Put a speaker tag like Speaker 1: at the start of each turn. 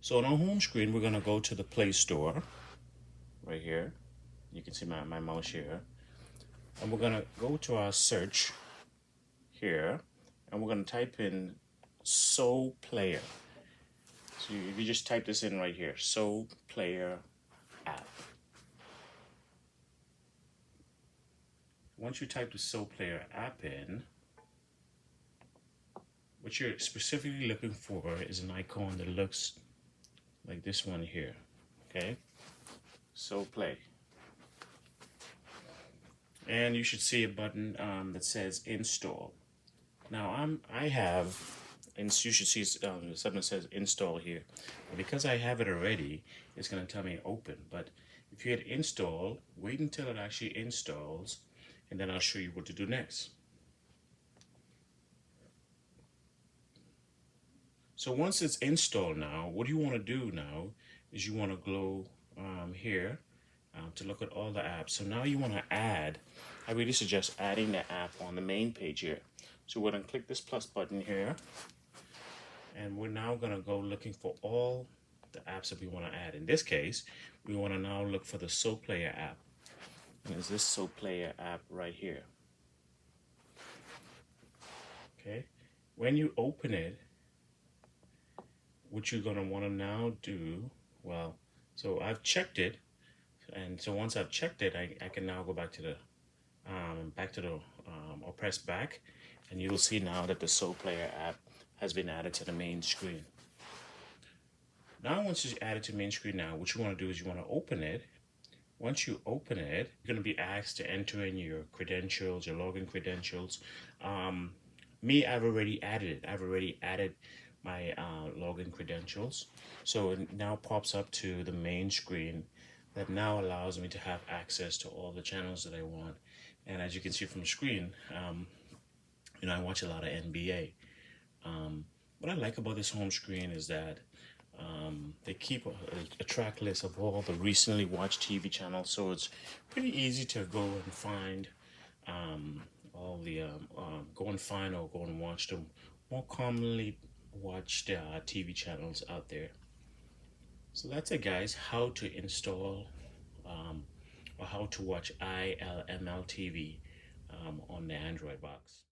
Speaker 1: So on our home screen, we're gonna go to the Play Store right here. You can see my mouse here. And we're gonna go to our search here, and we're gonna type in Soul Player. So if you just type this in right here, Soul Player app. Once you type the Soul Player app in, what you're specifically looking for is an icon that looks like this one here. Okay, so play, and you should see a button that says install. Now I have, and you should see something that says install here. And because I have it already, it's going to tell me open. But if you hit install, wait until it actually installs, and then I'll show you what to do next. So once it's installed now, what you want to do now is you want to go here to look at all the apps. So now you want to add, I really suggest adding the app on the main page here. So we're going to click this plus button here, and we're now going to go looking for all the apps that we want to add. In this case, we want to now look for the Soul Player app. And it's this Soul Player app right here. Okay, when you open it, what you're going to want to now do, well, so I've checked it, and so once I've checked it, I can now go back to the or press back, and you'll see now that the Soul Player app has been added to the main screen. Now once it's added to the main screen, now what you want to do is you want to open it. Once you open it, you're going to be asked to enter in your credentials, your login credentials. Me, I've already added it. I've already added my login credentials. So it now pops up to the main screen that now allows me to have access to all the channels that I want. And as you can see from the screen, I watch a lot of NBA. What I like about this home screen is that they keep a track list of all the recently watched TV channels, so it's pretty easy to go and find all the go and watch the more commonly watched TV channels out there. So that's it, guys, how to install or how to watch Ilml TV on the Android box.